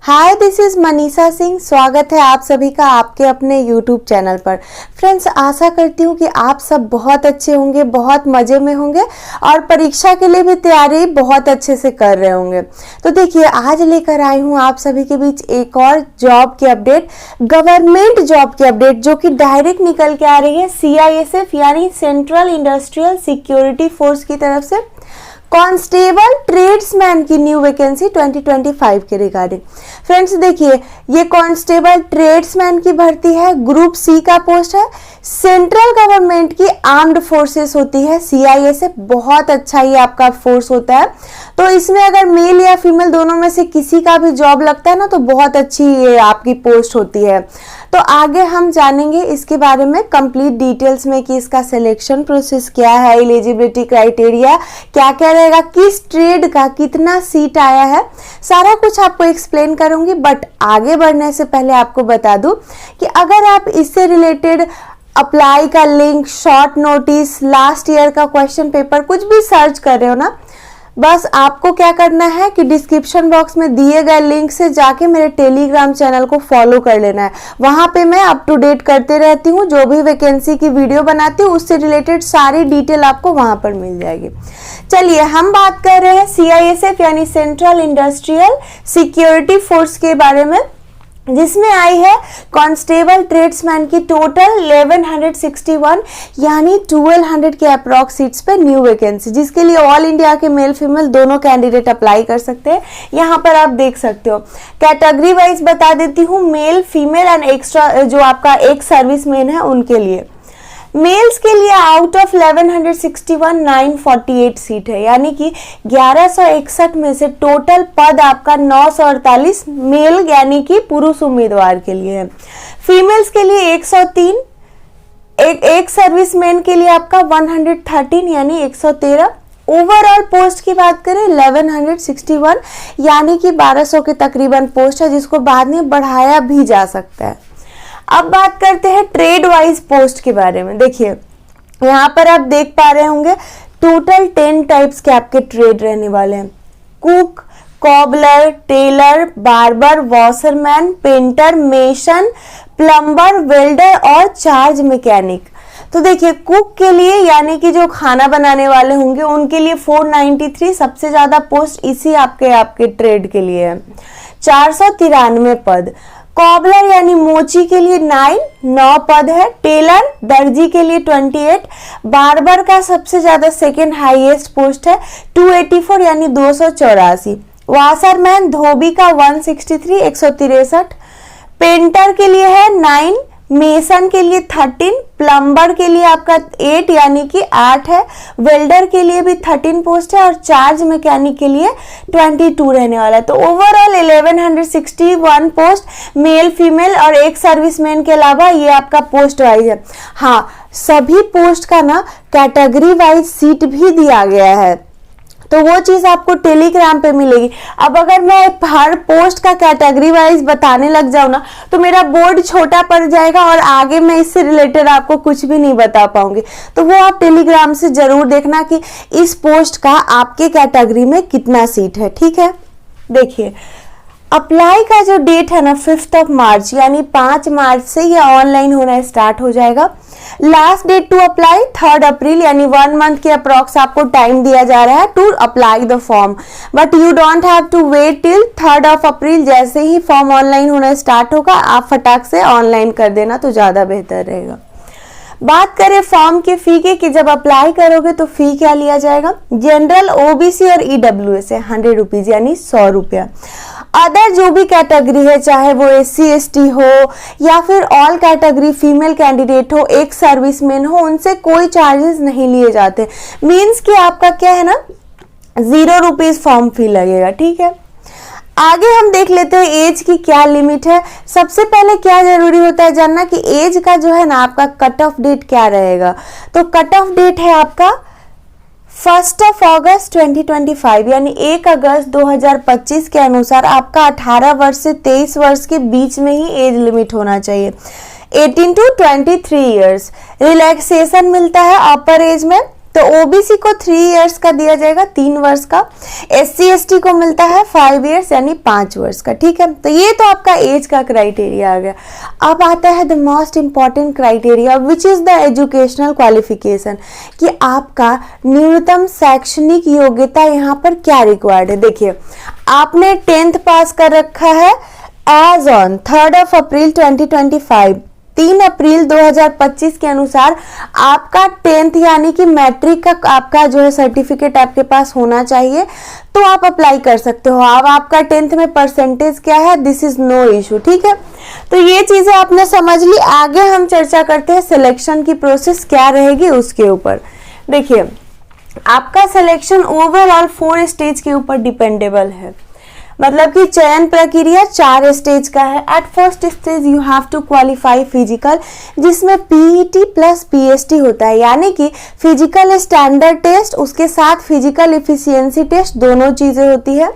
Hi, this is Manisha Singh. स्वागत है आप सभी का आपके अपने यूट्यूब चैनल पर। फ्रेंड्स, आशा करती हूँ कि आप सब बहुत अच्छे होंगे, बहुत मज़े में होंगे और परीक्षा के लिए भी तैयारी बहुत अच्छे से कर रहे होंगे। तो देखिए, आज लेकर आई हूँ आप सभी के बीच एक और जॉब की अपडेट, गवर्नमेंट जॉब की अपडेट, जो कि डायरेक्ट निकल के आ रही है CISF यानी सेंट्रल इंडस्ट्रियल सिक्योरिटी फोर्स की तरफ से। कांस्टेबल ट्रेड्समैन की न्यू वैकेंसी 2025 के रिगार्डिंग। फ्रेंड्स देखिए, ये कांस्टेबल ट्रेड्समैन की भर्ती है, ग्रुप C का पोस्ट है। सेंट्रल गवर्नमेंट की आर्म्ड फोर्सेस होती है CISF, बहुत अच्छा ये आपका फोर्स होता है। तो इसमें अगर मेल या फीमेल दोनों में से किसी का भी जॉब लगता है ना, तो बहुत अच्छी ये आपकी पोस्ट होती है। तो आगे हम जानेंगे इसके बारे में कंप्लीट डिटेल्स में कि इसका सिलेक्शन प्रोसेस क्या है, एलिजिबिलिटी क्राइटेरिया क्या क्या रहेगा, किस ट्रेड का कितना सीट आया है, सारा कुछ आपको एक्सप्लेन करूंगी। बट आगे बढ़ने से पहले आपको बता दूं कि अगर आप इससे रिलेटेड अप्लाई का link, short notice, last year का क्वेश्चन पेपर कुछ भी सर्च कर रहे हो ना, बस आपको क्या करना है कि डिस्क्रिप्शन बॉक्स में दिए गए लिंक से जाके मेरे टेलीग्राम चैनल को फॉलो कर लेना है। वहां पे मैं अप टू डेट करते रहती हूँ, जो भी वैकेंसी की वीडियो बनाती हूँ उससे रिलेटेड सारी डिटेल आपको वहां पर मिल जाएगी। चलिए, हम बात कर रहे हैं CISF यानी सेंट्रल इंडस्ट्रियल सिक्योरिटी फोर्स के बारे में, जिसमें आई है कांस्टेबल ट्रेड्समैन की टोटल 1161 यानी 1200 के अप्रॉक्स सीट्स पे न्यू वैकेंसी, जिसके लिए ऑल इंडिया के मेल फीमेल दोनों कैंडिडेट अप्लाई कर सकते हैं। यहाँ पर आप देख सकते हो, कैटेगरी वाइज बता देती हूँ, मेल फीमेल एंड एक्स्ट्रा जो आपका एक सर्विस मैन है उनके लिए। मेल्स के लिए आउट ऑफ 1161 948 सीट है, यानी कि 1161 में से टोटल पद आपका 948 मेल यानी कि पुरुष उम्मीदवार के लिए है। फीमेल्स के लिए 103, एक सर्विसमैन के लिए आपका 113 यानी 113। ओवरऑल पोस्ट की बात करें 1161 यानी कि 1200 के तकरीबन पोस्ट है, जिसको बाद में बढ़ाया भी जा सकता है। अब बात करते हैं ट्रेड वाइज पोस्ट के बारे में। देखिए, यहाँ पर आप देख पा रहे होंगे टोटल 10 टाइप्स के आपके ट्रेड रहने वाले हैं। Cook, cobbler, tailor, barber, washerman, painter, mason, plumber, welder और चार्ज मैकेनिक। तो देखिए, कुक के लिए यानी कि जो खाना बनाने वाले होंगे उनके लिए 493 सबसे ज्यादा पोस्ट इसी आपके ट्रेड के लिए है, 493 पद। कॉबलर यानी मोची के लिए 9 पद है। टेलर दर्जी के लिए 28। बार्बर का सबसे ज्यादा सेकेंड हाईएस्ट पोस्ट है 284 यानी 284। वाशरमैन धोबी का 163 163। पेंटर के लिए है 9, मेसन के लिए 13, प्लम्बर के लिए आपका 8 यानी कि 8 है। वेल्डर के लिए भी 13 पोस्ट है और चार्ज मैकेनिक के लिए 22 रहने वाला है। तो ओवरऑल 1161 पोस्ट मेल फीमेल और एक सर्विसमैन के अलावा ये आपका पोस्ट वाइज है। हाँ, सभी पोस्ट का ना कैटेगरी वाइज सीट भी दिया गया है, तो वो चीज आपको टेलीग्राम पे मिलेगी। अब अगर मैं हर पोस्ट का कैटेगरी वाइज बताने लग जाऊं ना, तो मेरा बोर्ड छोटा पड़ जाएगा और आगे मैं इससे रिलेटेड आपको कुछ भी नहीं बता पाऊंगी। तो वो आप टेलीग्राम से जरूर देखना कि इस पोस्ट का आपके कैटेगरी में कितना सीट है, ठीक है। देखिए, अप्लाई का जो डेट है ना 5 मार्च यानी 5 मार्च से ये ऑनलाइन होना स्टार्ट हो जाएगा। लास्ट डेट टू अप्लाई 3 अप्रैल यानी 1 मंथ के अप्रॉक्स आपको टाइम दिया जा रहा है to apply the form, but you don't have to wait till 3 April. जैसे ही फॉर्म ऑनलाइन होना स्टार्ट होगा आप फटाक से ऑनलाइन कर देना तो ज्यादा बेहतर रहेगा। बात करें फॉर्म के फी के कि जब अप्लाई करोगे तो फी क्या लिया जाएगा। जनरल, OBC और EWS है 100 रुपीज यानी 100 रुपया। अदर जो भी कैटेगरी है, चाहे वो SC ST हो या फिर ऑल कैटेगरी फीमेल कैंडिडेट हो, एक सर्विसमैन हो, उनसे कोई चार्जेस नहीं लिए जाते। मीन्स कि आपका क्या है ना 0 रुपीज फॉर्म फी लगेगा, ठीक है। आगे हम देख लेते हैं एज की क्या लिमिट है। सबसे पहले क्या जरूरी होता है जानना कि एज का जो है ना आपका कट ऑफ डेट क्या रहेगा। तो कट ऑफ डेट है आपका 1 अगस्त 2025 यानी 1 अगस्त 2025 के अनुसार आपका 18 वर्ष से 23 वर्ष के बीच में ही एज लिमिट होना चाहिए। 18 to 23 ईयर्स। रिलैक्सेशन मिलता है अपर एज में तो ओबीसी को 3 इयर्स का दिया जाएगा, 3 वर्ष का। SC ST को मिलता है 5 इयर्स यानी 5 वर्ष का। ठीक है, तो ये तो आपका एज का क्राइटेरिया आ गया। अब आता है the most important criteria which is the educational qualification, कि आपका न्यूनतम शैक्षणिक योग्यता यहाँ पर क्या रिक्वायर्ड है। देखिए, आपने 10th पास कर रखा है एज ऑन 3 अप्रैल 2025, 3 अप्रैल 2025 के अनुसार आपका 10th यानी कि मैट्रिक का आपका जो है सर्टिफिकेट आपके पास होना चाहिए, तो आप अप्लाई कर सकते हो। अब आपका 10th में परसेंटेज क्या है, दिस इज नो इशू। ठीक है, तो ये चीजें आपने समझ ली। आगे हम चर्चा करते हैं सिलेक्शन की प्रोसेस क्या रहेगी उसके ऊपर। देखिए, आपका सिलेक्शन ओवरऑल 4 स्टेज के ऊपर डिपेंडेबल है, मतलब कि चयन प्रक्रिया 4 स्टेज का है। At first stage you have to qualify physical, जिसमें PET प्लस PST होता है, यानी कि फिजिकल स्टैंडर्ड टेस्ट उसके साथ फिजिकल इफिशियंसी टेस्ट, दोनों चीजें होती है।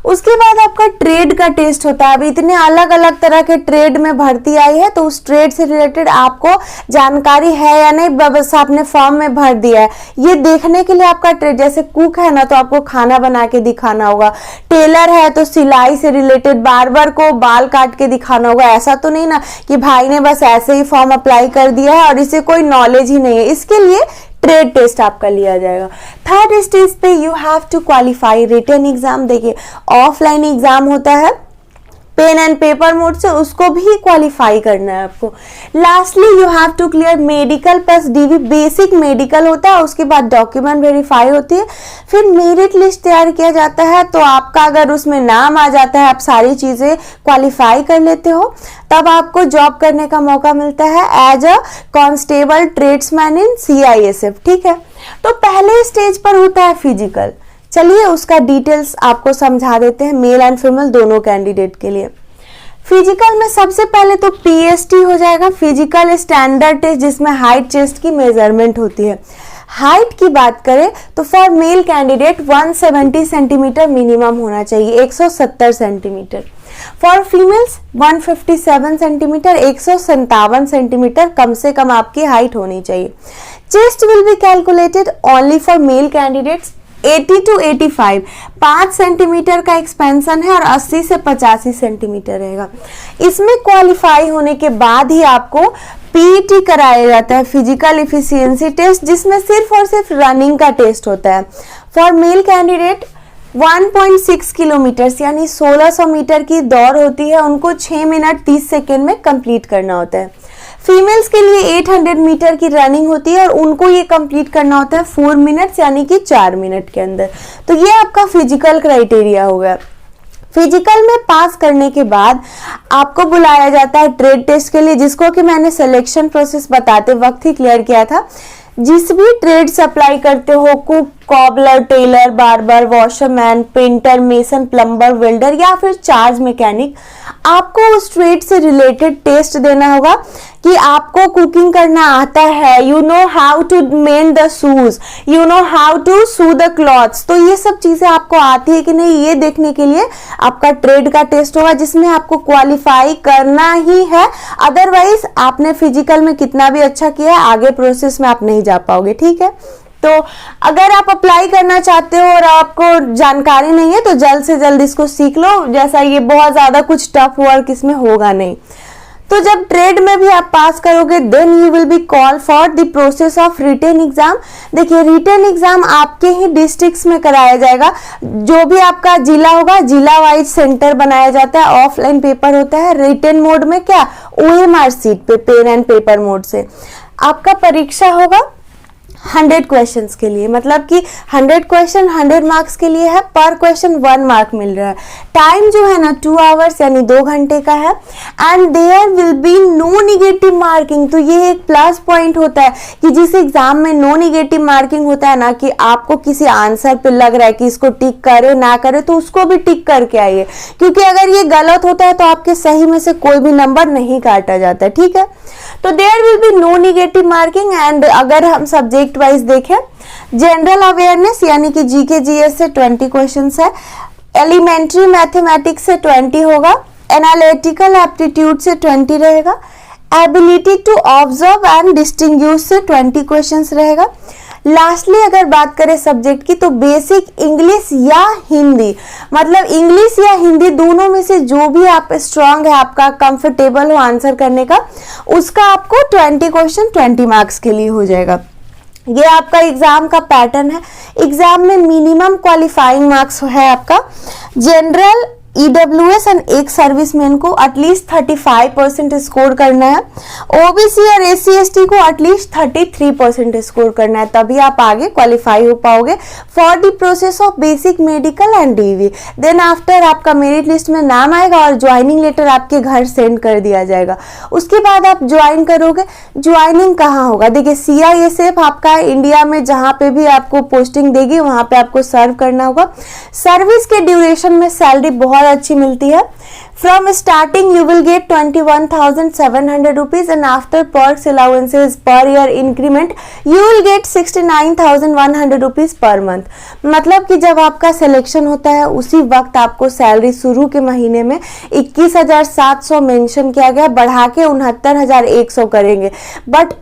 उसके बाद आपका ट्रेड का टेस्ट होता है। अब इतने अलग अलग तरह के ट्रेड में भर्ती आई है, तो उस ट्रेड से रिलेटेड आपको जानकारी है या नहीं, बस आपने फॉर्म में भर दिया है, ये देखने के लिए आपका ट्रेड, जैसे कुक है ना तो आपको खाना बना के दिखाना होगा, टेलर है तो सिलाई से रिलेटेड, बार्बर को बाल काट के दिखाना होगा। ऐसा तो नहीं ना कि भाई ने बस ऐसे ही फॉर्म अप्लाई कर दिया है और इसे कोई नॉलेज ही नहीं है, इसके लिए ट्रेड टेस्ट आपका लिया जाएगा। थर्ड स्टेज पे you have to qualify written exam. देखिए, ऑफलाइन एग्जाम होता है पेन एंड पेपर मोड से, उसको भी क्वालिफाई करना है आपको। Lastly you have to clear medical plus DV, basic medical होता है, उसके बाद डॉक्यूमेंट वेरीफाई होती है, फिर मेरिट लिस्ट तैयार किया जाता है। तो आपका अगर उसमें नाम आ जाता है, आप सारी चीजें क्वालिफाई कर लेते हो, तब आपको जॉब करने का मौका मिलता है as a constable tradesman in CISF। ठीक है, तो पहले स्टेज पर होता है फिजिकल। चलिए उसका डिटेल्स आपको समझा देते हैं, मेल एंड फीमेल दोनों कैंडिडेट के लिए। फिजिकल में सबसे पहले तो PST हो जाएगा, फिजिकल स्टैंडर्ड टेस्ट, जिसमें हाइट चेस्ट की मेजरमेंट होती है। हाइट की बात करें तो for male candidate 170 centimetre minimum होना चाहिए, 170 centimetre. For females 157 centimetre, 157 centimetre कम से कम आपकी हाइट होनी चाहिए। Chest will be calculated only for male candidates 80 to 85, 5 centimetre का एक्सपेंशन है और 80 से 85 सेंटीमीटर रहेगा। इसमें क्वालिफाई होने के बाद ही आपको PET कराया जाता है, फिजिकल इफिशियंसी टेस्ट, जिसमें सिर्फ और सिर्फ रनिंग का टेस्ट होता है। फॉर मेल कैंडिडेट 1.6 किलोमीटर यानी 1600 मीटर की दौड़ होती है, उनको 6 मिनट 30 सेकेंड में कंप्लीट करना होता है। फीमेल्स के लिए 800 मीटर की रनिंग होती है और उनको ये कंप्लीट करना होता है 4 मिनट्स यानी कि 4 मिनट के अंदर। तो ये आपका फिजिकल क्राइटेरिया होगा। फिजिकल में पास करने के बाद आपको बुलाया जाता है ट्रेड टेस्ट के लिए, जिसको कि मैंने सिलेक्शन प्रोसेस बताते वक्त ही क्लियर किया था। जिस भी ट्रेड अप्लाई करते हो, cook, cobbler, tailor, barber, washerman, painter, mason, plumber, welder या फिर चार्ज मैकेनिक, आपको उस ट्रेड से रिलेटेड टेस्ट देना होगा कि आपको कुकिंग करना आता है, you know how to mend the shoes, you know how to sew the clothes. तो ये सब चीजें आपको आती है कि नहीं, ये देखने के लिए आपका ट्रेड का टेस्ट होगा, जिसमें आपको क्वालिफाई करना ही है। अदरवाइज आपने फिजिकल में कितना भी अच्छा किया है, आगे प्रोसेस में आप नहीं जा पाओगे। ठीक है, तो अगर आप अप्लाई करना चाहते हो और आपको जानकारी नहीं है तो जल्द से जल्द इसको सीख लो, जैसा ये बहुत ज्यादा कुछ टफ वर्क इसमें होगा नहीं। तो जब ट्रेड में भी आप पास करोगे then you will be call for the process of written exam. देखिए, रिटन एग्जाम आपके ही डिस्ट्रिक्ट्स में कराया जाएगा, जो भी आपका जिला होगा जिला वाइज सेंटर बनाया जाता है। ऑफलाइन पेपर होता है, रिटन मोड में क्या OMR सीट पे पेन एंड पेपर मोड से आपका परीक्षा होगा 100 क्वेश्चंस के लिए, मतलब कि 100 क्वेश्चन 100 मार्क्स के लिए है, पर क्वेश्चन 1 मार्क मिल रहा है। टाइम जो है ना 2 आवर्स यानी 2 घंटे का है। And there will be no negative marking. तो ये एक प्लस पॉइंट होता है कि जिस एग्जाम में नो निगेटिव मार्किंग होता है ना, कि आपको किसी आंसर पे लग रहा है कि इसको टिक करे ना करे, तो उसको भी टिक करके आइए, क्योंकि अगर ये गलत होता है तो आपके सही में से कोई भी नंबर नहीं काटा जाता। ठीक है, तो there will be no negative marking. And अगर हम सब्जेक्ट वाइज देखें, जनरल अवेयरनेस यानी कि GK GS से 20 क्वेश्चंस है, एलिमेंट्री मैथमेटिक्स से 20 होगा, एनालिटिकल एप्टीट्यूड से 20 रहेगा, ability to observe and distinguish से 20 क्वेश्चंस रहेगा, लास्टली अगर बात करें सब्जेक्ट की, तो बेसिक इंग्लिश या हिंदी, मतलब इंग्लिश या हिंदी दोनों में से जो भी आप स्ट्रांग है, आपका कंफर्टेबल हो आंसर करने का, उसका आपको 20 क्वेश्चन 20 मार्क्स के लिए हो जाएगा। ये आपका एग्जाम का पैटर्न है। एग्जाम में मिनिमम क्वालिफाइंग मार्क्स है आपका general, EWS and ex serviceman को एटलीस्ट 35% स्कोर करना है। ओबीसी और एससी एसटी को एटलीस्ट 33% स्कोर करना है, तभी आप आगे क्वालिफाई हो पाओगे for the process of basic medical and DV. Then after आपका मेरिट लिस्ट में नाम आएगा और ज्वाइनिंग लेटर आपके घर सेंड कर दिया जाएगा। उसके बाद आप ज्वाइन करोगे। ज्वाइनिंग कहाँ होगा? देखिए सीआईएसएफ आपका इंडिया में जहाँ पे भी आपको पोस्टिंग देगी वहां पे आपको सर्व करना होगा। सर्विस के ड्यूरेशन में सैलरी बहुत अच्छी मिलती है। From starting you will get 21,700 rupees and after perks allowances per year increment you will get 69,100 rupees per month. मतलब कि जब आपका सिलेक्शन होता है उसी वक्त आपको सैलरी शुरू के महीने में 21,700 मेंशन किया गया, बढ़ा के 69,100 करेंगे। बट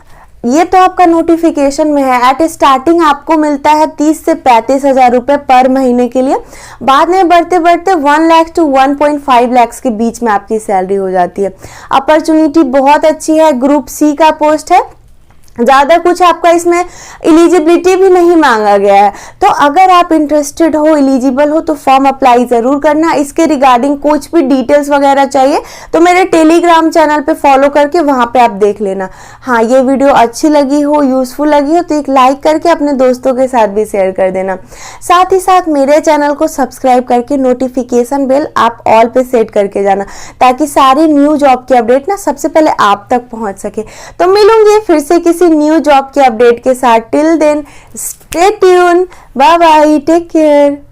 ये तो आपका नोटिफिकेशन में है। एट स्टार्टिंग आपको मिलता है 30 से 35,000 रुपए पर महीने के लिए। बाद में बढ़ते बढ़ते 1 लाख टू 1.5 लाख के बीच में आपकी सैलरी हो जाती है। अपॉर्चुनिटी बहुत अच्छी है। ग्रुप सी का पोस्ट है, ज्यादा कुछ आपका इसमें एलिजिबिलिटी भी नहीं मांगा गया है। तो अगर आप इंटरेस्टेड हो, एलिजिबल हो, तो फॉर्म अप्लाई जरूर करना। इसके रिगार्डिंग कुछ भी डिटेल्स वगैरह चाहिए तो मेरे टेलीग्राम चैनल पे फॉलो करके वहां पे आप देख लेना। हाँ, ये वीडियो अच्छी लगी हो, यूजफुल लगी हो, तो एक लाइक करके अपने दोस्तों के साथ भी शेयर कर देना। साथ ही साथ मेरे चैनल को सब्सक्राइब करके नोटिफिकेशन बेल आप ऑल पे सेट करके जाना, ताकि सारी न्यू जॉब की अपडेट ना सबसे पहले आप तक पहुंच सके। तो मिलूंगी फिर से किसी न्यू जॉब के अपडेट के साथ। Till then stay tune, bye bye, take care.